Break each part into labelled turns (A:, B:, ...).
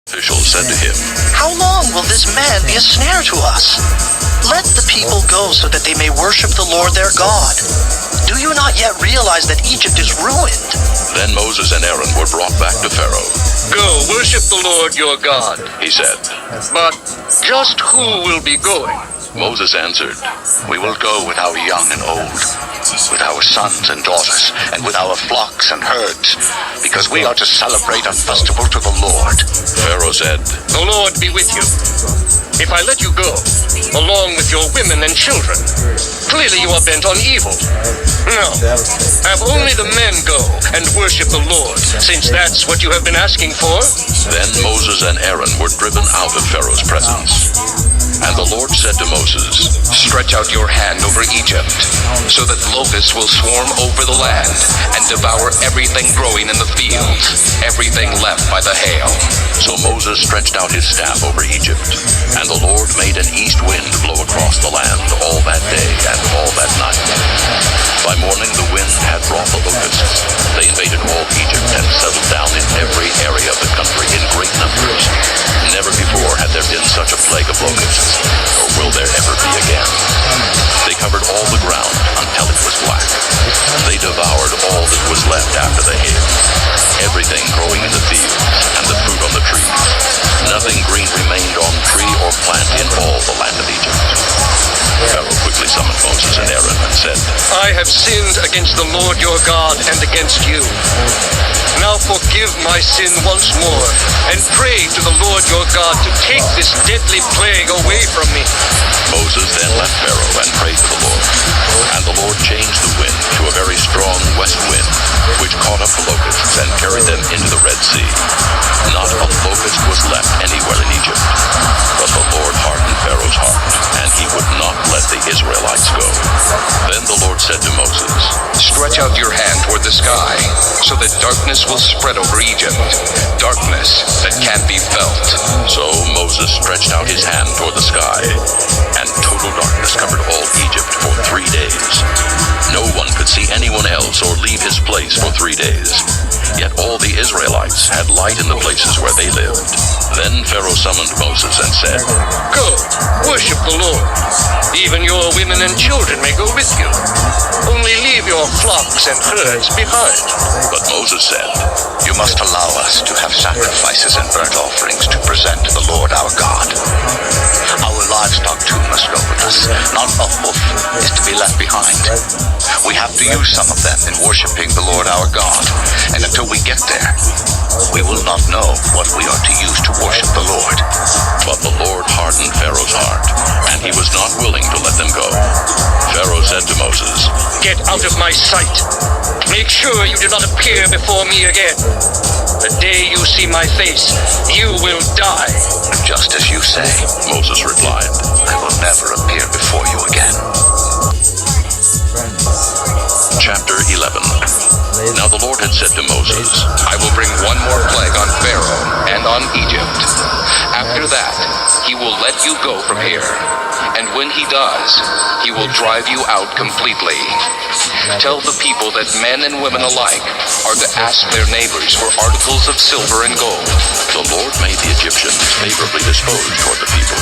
A: Official said to him,
B: "How long will this man be a snare to us? Let the people go so that they may worship the Lord their God. Do you not yet realize that Egypt is ruined?"
A: Then Moses and Aaron were brought back to Pharaoh.
C: "Go, worship the Lord your God.
A: He said,
C: But just who will be going?"
A: Moses answered,
D: "We will go with our young and old, with our sons and daughters, and with our flocks and herds, because we are to celebrate a festival to the Lord."
A: Pharaoh said,
C: "The Lord be with you. If I let you go, along with your women and children, clearly you are bent on evil. No, have only the men go and worship the Lord, since that's what you have been asking for."
A: Then Moses and Aaron were driven out of Pharaoh's presence. And the Lord said to Moses,
E: "Stretch out your hand over Egypt, so that locusts will swarm over the land and devour everything growing in the fields, everything left by the hail."
A: So Moses stretched out his staff over Egypt, and the Lord made an east wind blow across the land all that day and all that night. By morning the wind had brought the locusts. They invaded all Egypt and settled down in every area of the country in great numbers. Never before had there been such a plague of locusts, nor will there ever be again. They covered all the ground until it was black. They devoured all that was left after the hail, everything growing in the fields and the fruit on the trees. Nothing green remained on tree or plant in all the land of Egypt. Pharaoh quickly summoned Moses and Aaron and said,
C: "I have sinned against the Lord your God and against you. Now forgive my sin once more, and pray to the Lord your God to take this deadly plague away from me."
A: Moses then left Pharaoh and prayed to the Lord. And the Lord changed the wind to a very strong west wind, which caught up the locusts and carried them into the Red Sea. Not a locust was left anywhere in Egypt. But the Lord hardened Pharaoh's heart, and he would not let the Israelites go. Then the Lord said to Moses,
E: "Stretch out your hand toward the sky, so that darkness will spread over Egypt, darkness that can't be felt."
A: So Moses stretched out his hand toward the sky, and total darkness covered all Egypt for 3 days. No one could see anyone else or leave his place for 3 days. Yet all the Israelites had light in the places where they lived. Then Pharaoh summoned Moses and said,
C: "Go, worship the Lord. Even your women and children may go with you. Only leave your flocks and herds behind."
A: But Moses said,
D: "You must allow us to have sacrifices and burnt offerings to present to the Lord our God. Our livestock too must go with us. Not a hoof is to be left behind. We have to use some of them in worshiping the Lord our God, and until we get there, we will not know what we are to use to worship the Lord."
A: But the Lord hardened Pharaoh's heart, and he was not willing to let them go. Pharaoh said to Moses,
C: "Get out of my sight. Make sure you do not appear before me again. The day you see my face, you will die."
D: "Just as you say,"
A: Moses replied.
D: "I will never appear before you again."
A: Chapter 11. Now the Lord had said to Moses,
E: "I will bring one more plague on Pharaoh and on Egypt. After that, he will let you go from here. And when he does, he will drive you out completely. Tell the people that men and women alike are to ask their neighbors for articles of silver and gold."
A: The Lord made the Egyptians favorably disposed toward the people,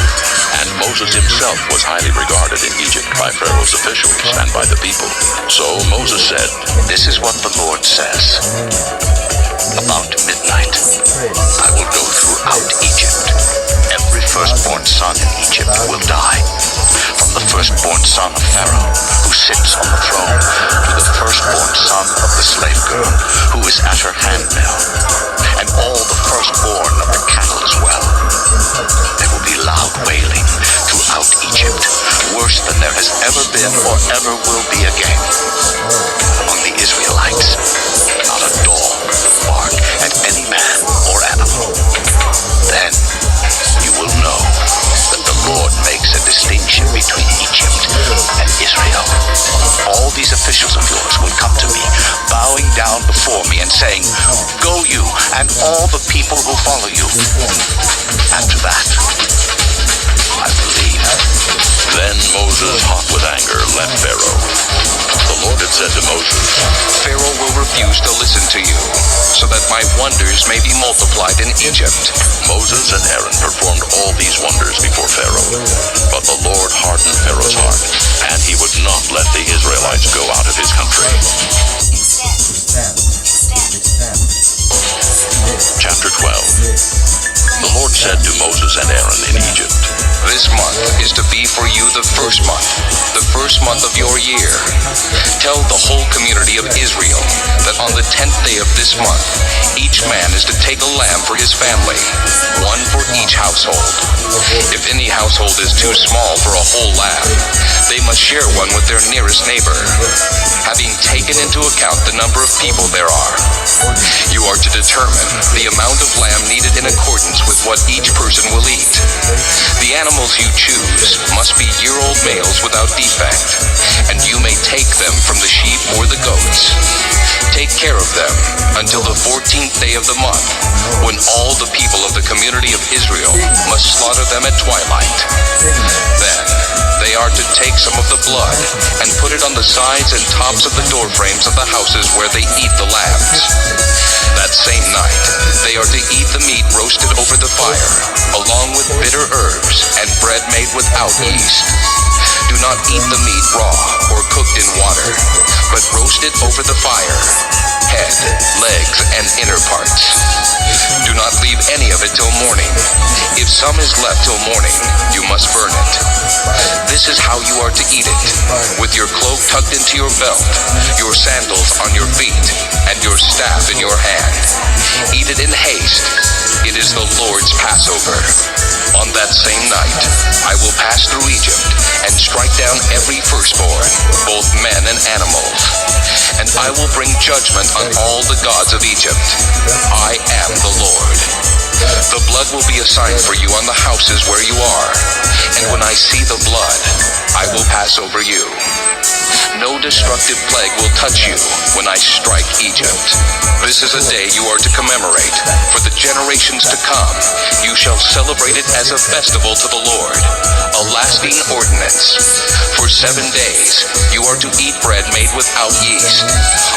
A: and Moses himself was highly regarded in Egypt by Pharaoh's officials and by the people. So Moses said,
D: "This is what the Lord says. About midnight, I will go throughout Egypt. Every firstborn son in Egypt will die, from the firstborn son of Pharaoh, who sits on the throne, to the firstborn son of the slave girl, who is at her handmill, and all the firstborn of the cattle as well. There will be loud wailing throughout Egypt, worse than there has ever been or ever will be again. Among the Israelites, not a dog will bark at any man or animal. Then you will know that the Lord makes a distinction between Egypt and Israel. All these officials of yours will come to me, bowing down before me and saying, 'Go you and all the people who follow you.' After that, I will leave."
A: Then Moses, hot with anger, left Pharaoh. The Lord had said to Moses,
E: Pharaoh will refuse to listen to you, so that my wonders may be multiplied in Egypt.
A: Moses and Aaron performed all these wonders before Pharaoh. But the Lord hardened Pharaoh's heart, and he would not let the Israelites go out of his country. Chapter 12. The Lord said to Moses and Aaron in Egypt,
E: This month is to be for you the first month of your year. Tell the whole community of Israel that on the 10th day of this month, each man is to take a lamb for his family, one for each household. If any household is too small for a whole lamb, they must share one with their nearest neighbor, having taken into account the number of people there are. You are to determine the amount of lamb needed in accordance with what each person will eat. The animals you choose must be year-old males without defect, and you may take them from the sheep or the goats. Take care of them until the 14th day of the month, when all the people of the community of Israel must slaughter them at twilight. Then they are to take some of the blood and put it on the sides and tops of the door frames of the houses where they eat the lambs. That same night, they are to eat the meat roasted over the fire, along with bitter herbs and bread made without yeast. Do not eat the meat raw or cooked in water, but roast it over the fire, head, legs, and inner parts. Do not leave any of it till morning. If some is left till morning, you must burn it. This is how you are to eat it, with your cloak tucked into your belt, your sandals on your feet, and your staff in your hand. Eat it in haste. It is the Lord's Passover. On that same night, I will pass through Egypt and strike down every firstborn, both men and animals. And I will bring judgment on all the gods of Egypt. I am the Lord. The blood will be a sign for you on the houses where you are. And when I see the blood, I will pass over you. No destructive plague will touch you when I strike Egypt. This is a day you are to commemorate. For the generations to come, you shall celebrate it as a festival to the Lord, a lasting ordinance. For 7 days, you are to eat bread made without yeast.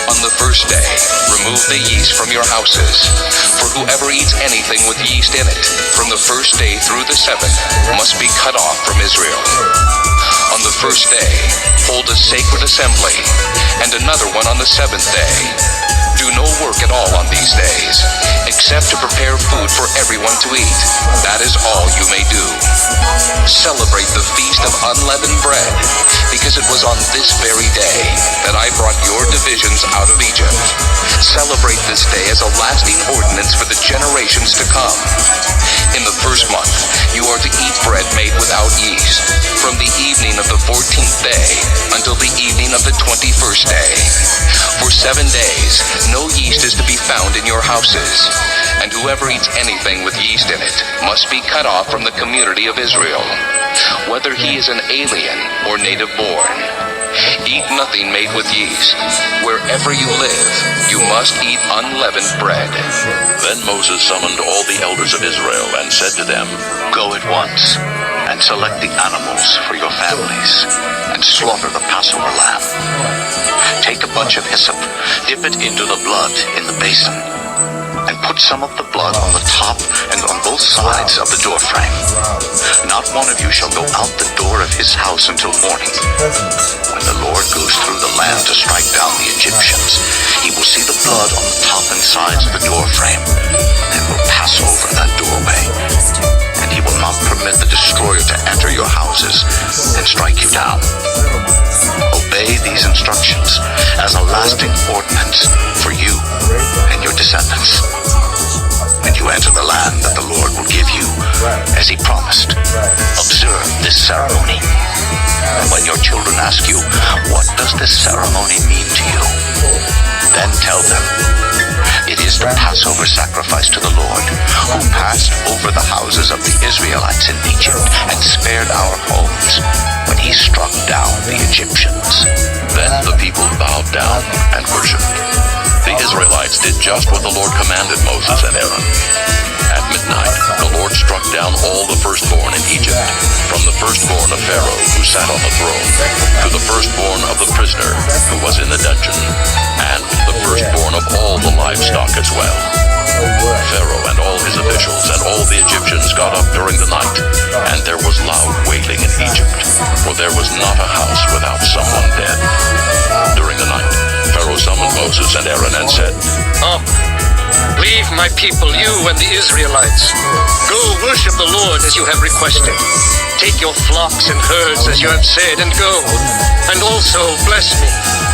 E: On the first day, remove the yeast from your houses. For whoever eats anything with yeast in it, from the first day through the 7th, must be cut off from Israel. On the first day, hold a sacred assembly, and another one on the 7th day. Do no work at all on these days, except to prepare food for everyone to eat. That is all you may do. Celebrate the Feast of Unleavened Bread, because it was on this very day that I brought your divisions out of Egypt. Celebrate this day as a lasting ordinance for the generations to come. In the first month, you are to eat bread made without yeast, from the evening of the 14th day until the evening of the 21st day. For 7 days, no yeast is to be found in your houses, and whoever eats anything with yeast in it must be cut off from the community of Israel, whether he is an alien or native born. Eat nothing made with yeast. Wherever you live, you must eat unleavened bread.
A: Then Moses summoned all the elders of Israel and said to them,
D: Go at once and select the animals for your families and slaughter the Passover lamb. Take a bunch of hyssop, dip it into the blood in the basin, and put some of the blood on the top and on both sides of the door frame. Not one of you shall go out the door of his house until morning. When the Lord goes through the land to strike down the Egyptians, he will see the blood on the top and sides of the door frame and will pass over that doorway. And he will not permit the destroyer to enter your houses and strike you down. Obey these instructions as a lasting ordinance for you and your descendants. When you enter the land that the Lord will give you, as he promised, observe this ceremony. And when your children ask you, what does this ceremony mean to you? Then tell them, it is the Passover sacrifice to the Lord, who passed over the houses of the Israelites in Egypt and spared our homes when he struck down the Egyptians.
A: Then the people bowed down and worshipped. The Israelites did just what the Lord commanded Moses and Aaron. At midnight, the Lord struck down all the firstborn in Egypt, from the firstborn of Pharaoh who sat on the throne, to the firstborn of the prisoner who was in the dungeon, and the firstborn of all the livestock as well. Pharaoh and all his officials and all the Egyptians got up during the night, and there was loud wailing in Egypt, for there was not a house without someone dead. During the night, Pharaoh summoned Moses and Aaron and said,
C: Up, leave my people, you and the Israelites. Go worship the Lord as you have requested. Take your flocks and herds as you have said, and go, and also bless me.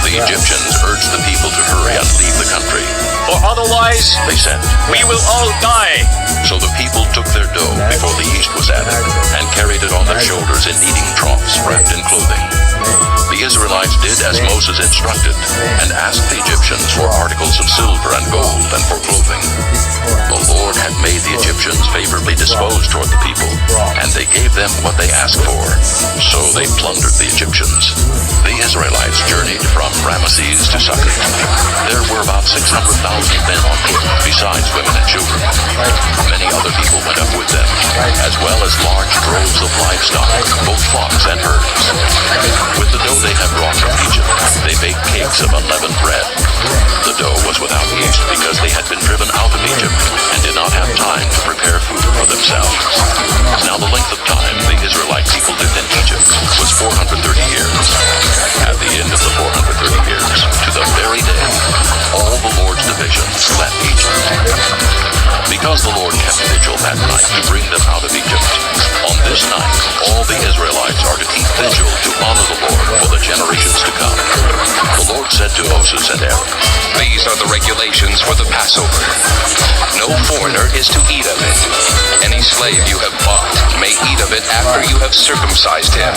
A: The Egyptians urged the people to hurry and leave the country.
C: For otherwise,
A: They said,
C: we will all die.
A: So the people took their dough before the yeast was added, and carried it on their shoulders in kneading troughs wrapped in clothing. The Israelites did as Moses instructed, and asked the Egyptians for articles of silver and gold and for clothing. The Lord had made the Egyptians favorably disposed toward the people, and they gave them what they asked for. So they plundered the Egyptians. The Israelites journeyed from Ramesses to Succoth. There were about 600,000 men on foot, besides women and children. Many other people went up with them, as well as large droves of livestock, both flocks and herds. With the dough they had brought from Egypt, they baked cakes of unleavened bread. The dough was without yeast because they had been driven out of Egypt and did not have time to prepare food for themselves. Now the length of time the Israelite people lived in Egypt was 430 years. At the end of the 430 years, to the very day, all the Lord's divisions left Egypt. Because the Lord kept vigil that night to bring them out of Egypt, on this night all the Israelites are to keep vigil to honor the Lord for the generations to come. The Lord said to Moses and Aaron,
E: These are the regulations for the Passover. No foreigner is to eat of it. Any slave you have bought may eat of it after you have circumcised him.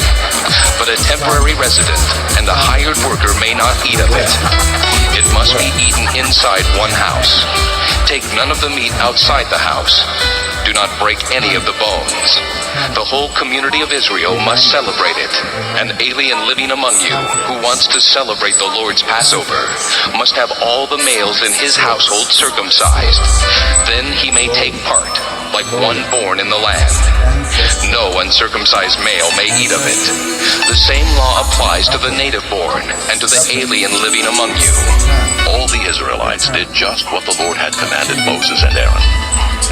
E: But a temporary resident and a hired worker may not eat of it. It must be eaten inside one house. Take none of the meat outside the house. Do not break any of the bones. The whole community of Israel must celebrate it. An alien living among you who wants to celebrate the Lord's Passover must have all the males in his household circumcised. Then he may take part, like one born in the land. No uncircumcised male may eat of it. The same law applies to the native born and to the alien living among you.
A: all the Israelites did just what the Lord had commanded Moses and Aaron.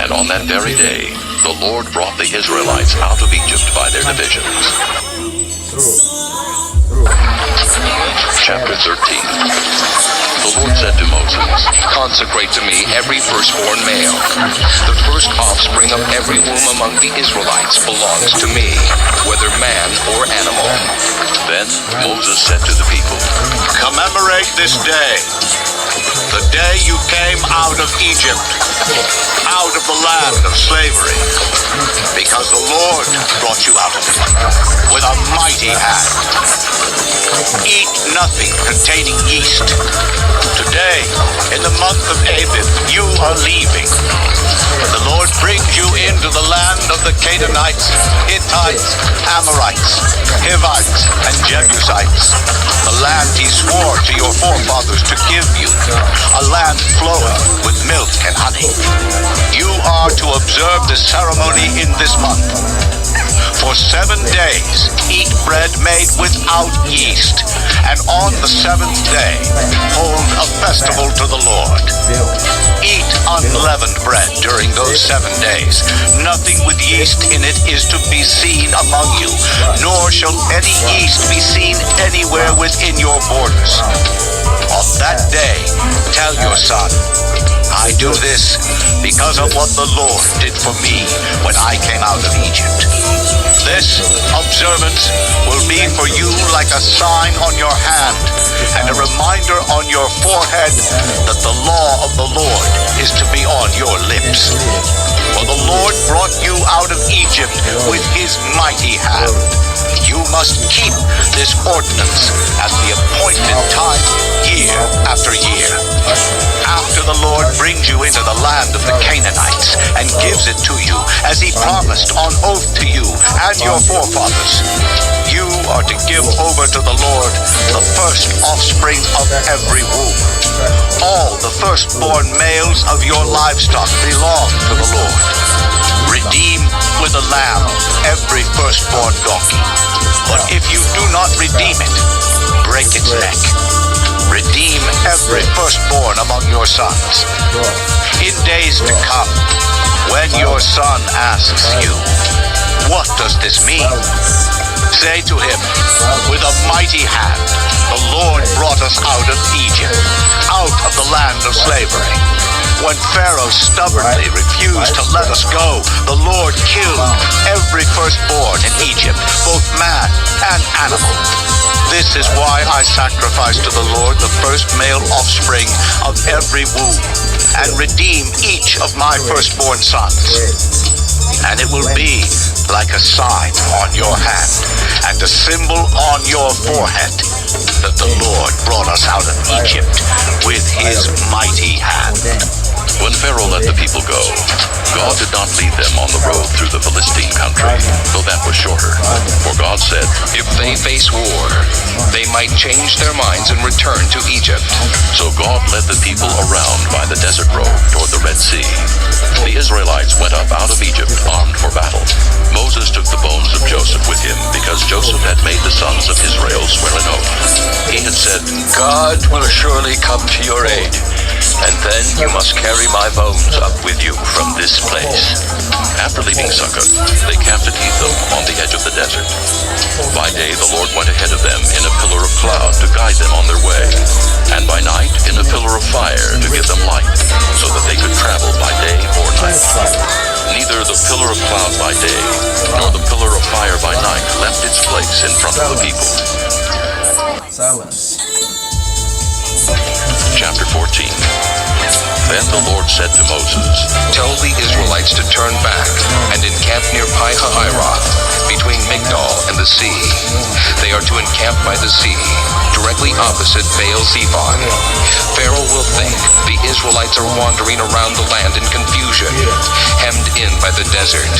A: And on that very day, the Lord brought the Israelites out of Egypt by their divisions. Chapter 13. The Lord said to Moses,
E: Consecrate to me every firstborn male. The first offspring of every womb among the Israelites belongs to me, whether man or animal.
A: Then Moses said to the people,
D: Commemorate this day, the day you came out of Egypt, out of the land of slavery, because the Lord brought you out of it with a mighty hand. Eat nothing containing yeast. Today, in the month of Abib, you are leaving. The Lord brings you into the land of the Canaanites, Hittites, Amorites, Hivites, and Jebusites, the land he swore to your forefathers to give you, a land flowing with milk and honey. You are to observe the ceremony in this month. For 7 days, eat bread made without yeast, and on the 7th day, hold a festival to the Lord. Eat unleavened bread during those 7 days. Nothing with yeast in it is to be seen among you, nor shall any yeast be seen anywhere within your borders. On that day, tell your son, I do this because of what the Lord did for me when I came out of Egypt. This observance will be for you like a sign on your hand and a reminder on your forehead that the law of the Lord is to be on your lips. For the Lord brought you out of Egypt with his mighty hand. You must keep this ordinance at the appointed time, year after year. After the Lord brings you into the land of the Canaanites and gives it to you, as he promised on oath to you and your forefathers, you are to give over to the Lord the first offspring of every womb. All the firstborn males of your livestock belong to the Lord. Redeem with the lamb, every firstborn donkey. But if you do not redeem it, break its neck. Redeem every firstborn among your sons. In days to come, when your son asks you, "What does this mean?" say to him, "With a mighty hand, the Lord brought us out of Egypt, out of the land of slavery. When Pharaoh stubbornly refused to let us go, the Lord killed every firstborn in Egypt, both man and animal. This is why I sacrifice to the Lord the first male offspring of every womb, and redeem each of my firstborn sons. And it will be like a sign on your hand, and a symbol on your forehead, that the Lord brought us out of Egypt with his mighty hand."
A: When Pharaoh let the people go, God did not lead them on the road through the Philistine country, though that was shorter. For God said,
E: If they face war, they might change their minds and return to Egypt.
A: so God led the people around by the desert road toward the Red Sea. The Israelites went up out of Egypt armed for battle. Moses took the bones of Joseph with him because Joseph had made the sons of Israel swear an oath. He had said,
C: God will surely come to your aid, and then you must carry my bones up with you from this place.
A: After leaving Succoth, they camped at Etham on the edge of the desert. By day the Lord went ahead of them in a pillar of cloud to guide them on their way, and by night in a pillar of fire to give them light, so that they could travel by day or night. Neither the pillar of cloud by day, nor the pillar of fire by night left its place in front of the people. Chapter 14. Then the Lord said to Moses,
E: Tell the Israelites to turn back and encamp near Pi-hahiroth, between Migdol and the sea. They are to encamp by the sea, directly opposite Baal-zephon. Pharaoh will think the Israelites are wandering around the land in confusion, hemmed in by the desert.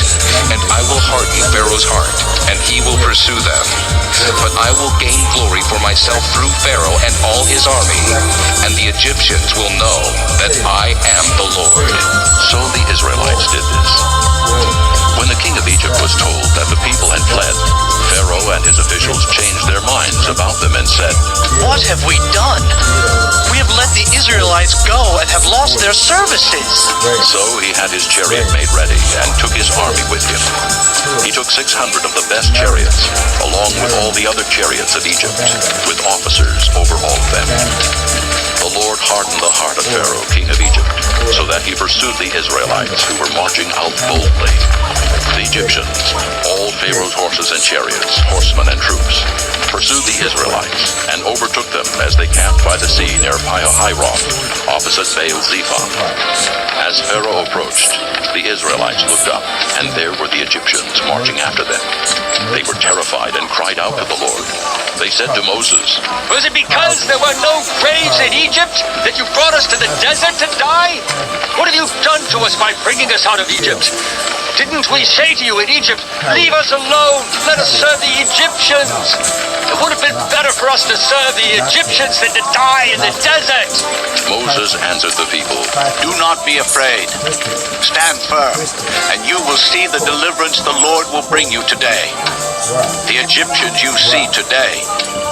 E: And I will harden Pharaoh's heart, and he will pursue them. But I will gain glory for myself through Pharaoh and all his army, and the Egyptians will know that I am the Lord.
A: So the Israelites did this. When the king of Egypt was told that the people had fled, Pharaoh and his officials changed their minds about them and said,
B: What have we done? We have let the Israelites go and have lost their services.
A: So he had his chariot made ready and took his army with him. He took 600 of the best chariots, along with all the other chariots of Egypt, with officers over all of them. The Lord hardened the heart of Pharaoh, king of Egypt, so that he pursued the Israelites who were marching out boldly. The Egyptians, all Pharaoh's horses and chariots, horsemen and troops, pursued the Israelites and overtook them as they camped by the sea near Pi-hahiroth, opposite Baal-zephon. As Pharaoh approached, the Israelites looked up, and there were the Egyptians marching after them. They were terrified and cried out to the Lord. They said to Moses,
C: Was it because there were no graves in Egypt that you brought us to the desert to die? What have you done to us by bringing us out of Egypt? Didn't we say to you in Egypt, leave us alone, let us serve the Egyptians? It would have been better for us to serve the Egyptians than to die in the desert.
A: Moses answered the people,
D: Do not be afraid. Stand firm, and you will see the deliverance the Lord will bring you today. The Egyptians you see today,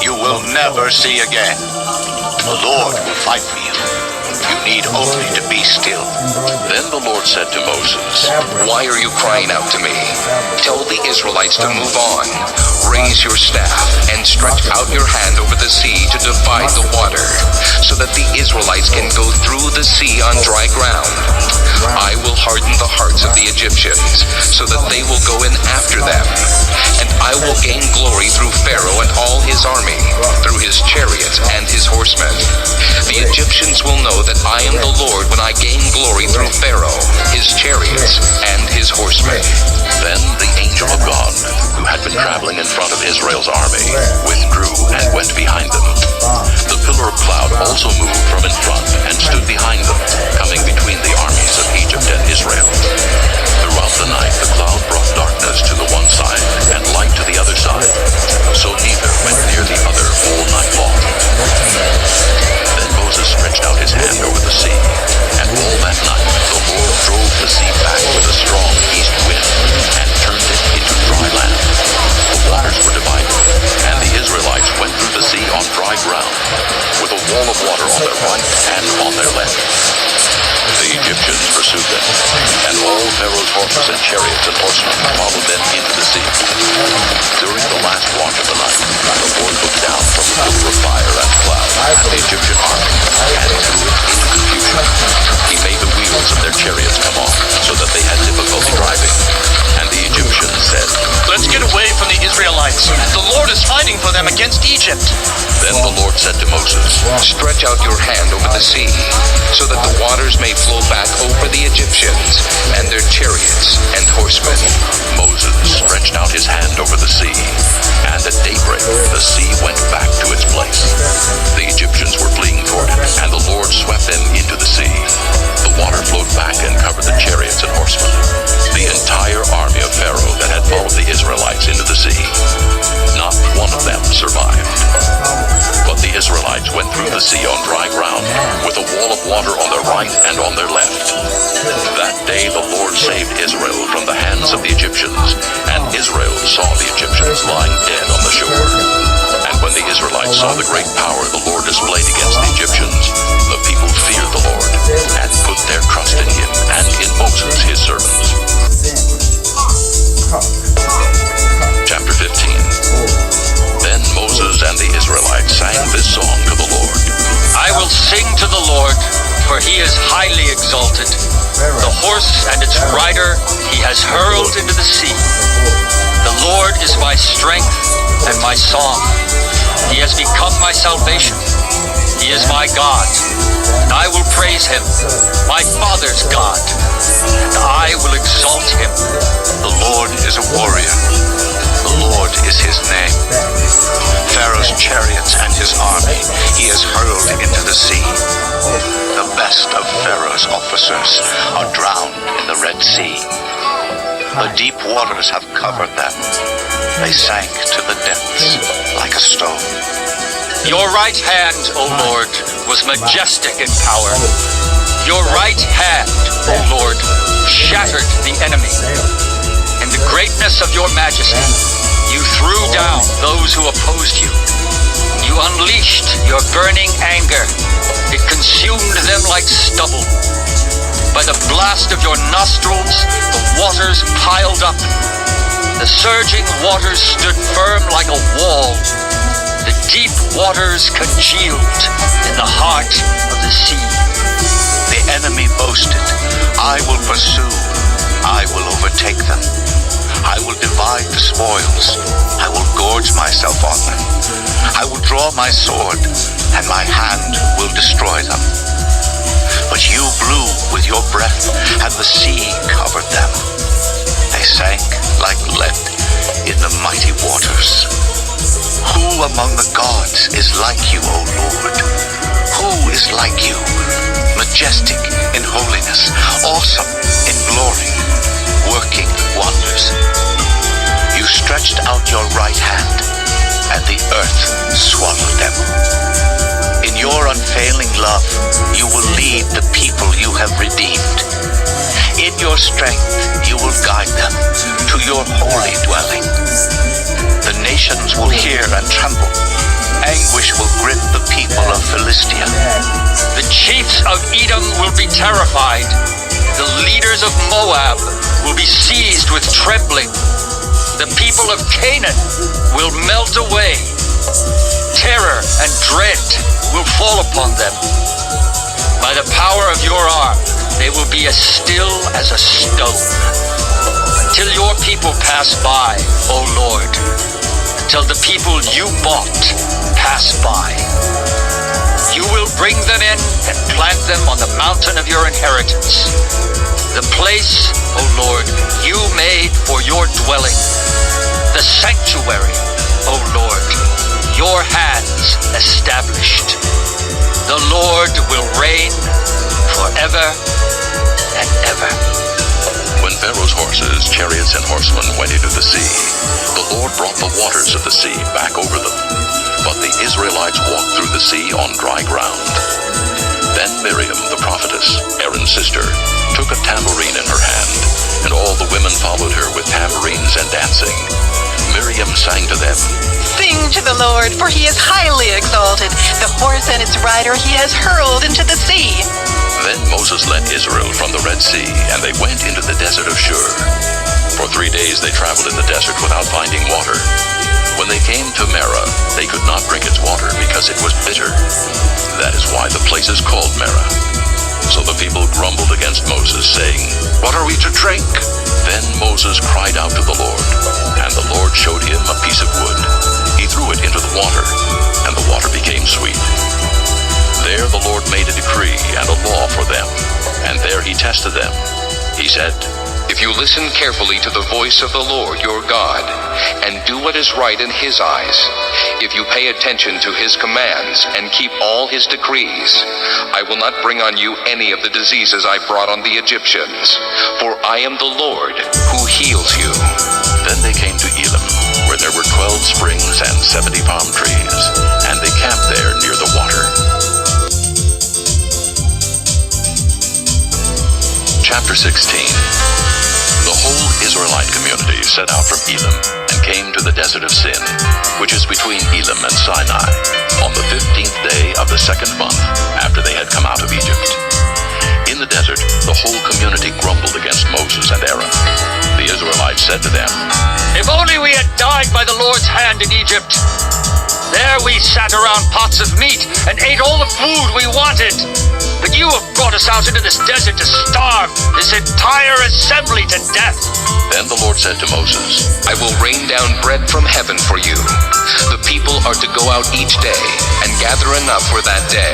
D: you will never see again. The Lord will fight for you. You need only to be still.
A: Then the Lord said to Moses,
E: Why are you crying out to me? Tell the Israelites to move on. Raise your staff and stretch out your hand over the sea to divide the water, so that the Israelites can go through the sea on dry ground. I will harden the hearts of the Egyptians, so that they will go in after them. And I will gain glory through Pharaoh and all his army, through his chariots and his horsemen. The Egyptians will know that I am the Lord when I gain glory through Pharaoh, his chariots, and his horsemen.
A: Then the angel of God, who had been traveling in front of Israel's army, withdrew and went behind them. The pillar of cloud also moved from in front and stood behind them, coming between the armies of Egypt and Israel. Throughout the night the cloud brought darkness to the one side and light to the other side, so neither went near the other all night long. Then Moses stretched out his hand over the sea, and all that night the Lord drove the sea back with a strong east wind and turned it wall of water on their right and on their left. The Egyptians pursued them, and all Pharaoh's horses and chariots and horsemen followed them into the sea. During the last watch of the night, the Lord looked down from the pillar of fire and cloud at the Egyptian army, and threw it into confusion. He made the wheels of their chariots come off, so that they had difficulty driving. And the Egyptians said,
B: Let's get away from the Israelites. The Lord is fighting for them against Egypt.
A: Then the Lord said to Moses,
E: Stretch out your hand over the sea, so that the waters may flow back over the Egyptians and their chariots and horsemen.
A: Moses stretched out his hand over the sea, and at daybreak the sea went back to its place. The Egyptians were fleeing toward it, and the Lord swept them into the sea. The water flowed back and covered the chariots and horsemen, the entire army of Pharaoh that had followed the Israelites into the sea. Not one of them survived. But the Israelites went through the sea on dry ground, with a wall of water on their right and on their left. That day the Lord saved Israel from the hands of the Egyptians, and Israel saw the Egyptians lying dead on the shore. And when the Israelites saw the great power the Lord displayed against the Egyptians, the people feared the Lord, and put their trust in him and in Moses his servant. Chapter 15. Then Moses and the Israelites sang this song to the Lord.
F: I will sing to the Lord, for he is highly exalted. The horse and its rider he has hurled into the sea. The Lord is my strength and my song. He has become my salvation. He is my God, and I will praise him, my father's God, and I will exalt him.
D: The Lord is a warrior. The Lord is his name. Pharaoh's chariots and his army he has hurled into the sea. The best of Pharaoh's officers are drowned in the Red Sea. The deep waters have covered them. They sank to the depths like a stone.
F: Your right hand, O Lord, was majestic in power. Your right hand, O Lord, shattered the enemy. In the greatness of your majesty, you threw down those who opposed you. You unleashed your burning anger. It consumed them like stubble. By the blast of your nostrils, the waters piled up. The surging waters stood firm like a wall. The deep waters congealed in the heart of the sea.
D: The enemy boasted, I will pursue, I will overtake them. I will divide the spoils, I will gorge myself on them. I will draw my sword, and my hand will destroy them. But you blew with your breath, and the sea covered them. They sank like lead in the mighty waters. Who among the gods is like you, O Lord? Who is like you, majestic in holiness, awesome in glory, working wonders? You stretched out your right hand, and the earth swallowed them. In your unfailing love, you will lead the people you have redeemed. In your strength, you will guide them to your holy dwelling. The nations will hear and tremble. Anguish will grip the people of Philistia.
F: The chiefs of Edom will be terrified. The leaders of Moab will be seized with trembling. The people of Canaan will melt away. Terror and dread will fall upon them. By the power of your arm, they will be as still as a stone. Until your people pass by, O Lord. Until the people you bought pass by. You will bring them in and plant them on the mountain of your inheritance. The place, O Lord, you made for your dwelling. The sanctuary, O Lord, your hands established. The Lord will reign forever and ever.
A: When Pharaoh's horses, chariots, and horsemen went into the sea, the Lord brought the waters of the sea back over them. But the Israelites walked through the sea on dry ground. Then Miriam, the prophetess, Aaron's sister, took a tambourine in her hand, and all the women followed her with tambourines and dancing. Miriam sang to them,
B: Sing to the
G: the Lord, for he is highly exalted. The horse and its rider he has hurled into the sea.
A: Then Moses led Israel from the Red Sea, and they went into the desert of Shur. For 3 days they traveled in the desert without finding water. When they came to Marah, they could not drink its water because it was bitter. That is why the place is called Marah. So the people grumbled against Moses, saying, "What are we to drink?" Then Moses cried out to the Lord, and the Lord showed him a piece of wood. He threw it into the water, and the water became sweet. There the Lord made a decree and a law for them, and there he tested them. He said,
E: If you listen carefully to the voice of the Lord your God, and do what is right in his eyes, if you pay attention to his commands and keep all his decrees, I will not bring on you any of the diseases I brought on the Egyptians, for I am the Lord who heals you.
A: Then they came to Elim, where there were 12 springs and 70 palm trees, and they camped there near the water. Chapter 16. The whole Israelite community set out from Elim and came to the desert of Sin, which is between Elim and Sinai, on the 15th day of the 2nd month after they had come out of Egypt. In the desert, the whole community grumbled against Moses and Aaron. The Israelites said to them,
F: If only we had died by the Lord's hand in Egypt. There we sat around pots of meat and ate all the food we wanted. But you have brought us out into this desert to starve this entire assembly to death.
A: Then the Lord said to Moses,
E: I will rain down bread from heaven for you. The people are to go out each day and gather enough for that day.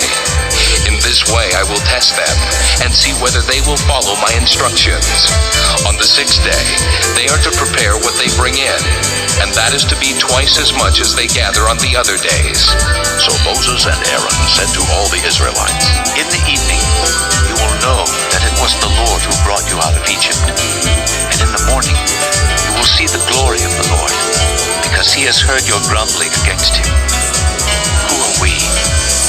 E: In this way I will test them and see whether they will follow my instructions. On the 6th day, they are to prepare what they bring in, and that is to be twice as much as they gather on the other days.
A: So Moses and Aaron said to all the Israelites,
D: In the evening you will know that it was the Lord who brought you out of Egypt. And in the morning you will see the glory of the Lord, because he has heard your grumbling against him. Who are we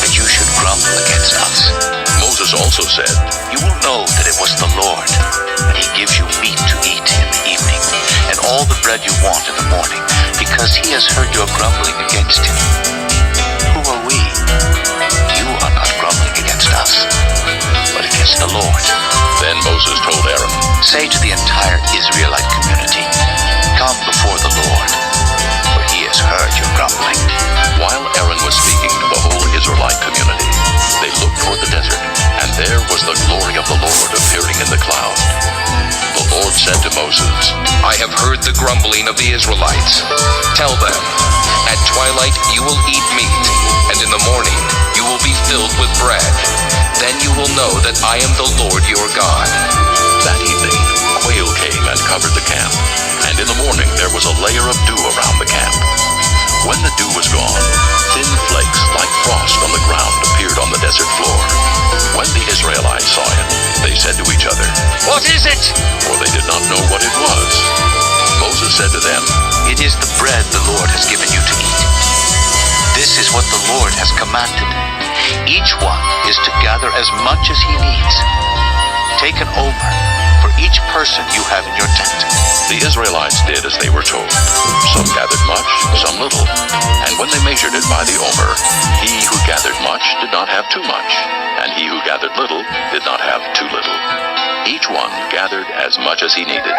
D: that you should grumble against us?
A: Moses also said,
D: You will know that it was the Lord, and he gives you meat to eat in the evening, and all the bread you want in the morning, because he has heard your grumbling against him. Who are we? You are not grumbling against us, but against the Lord.
A: Then Moses told Aaron,
D: Say to the entire Israelite community, Come before the Lord, for he has heard your grumbling.
A: While Aaron was speaking to the whole Israelite community, they looked toward the desert, and there was the glory of the Lord appearing in the cloud. The Lord said to Moses,
E: I have heard the grumbling of the Israelites. Tell them, at twilight you will eat meat, and in the morning you will be filled with bread. Then you will know that I am the Lord your God.
A: That evening, quail came and covered the camp, and in the morning there was a layer of dew around the camp. When the dew was gone, thin flakes like frost on the ground appeared on the desert floor. When the Israelites saw it, they said to each other,
F: What is it?
A: For they did not know what it was. Moses said to them,
D: It is the bread the Lord has given you to eat. This is what the Lord has commanded. Each one is to gather as much as he needs. Take an omer for each person you have in your tent.
A: The Israelites did as they were told. Some gathered much, some little. And when they measured it by the omer, he who gathered much did not have too much, and he who gathered little did not have too little. Each one gathered as much as he needed.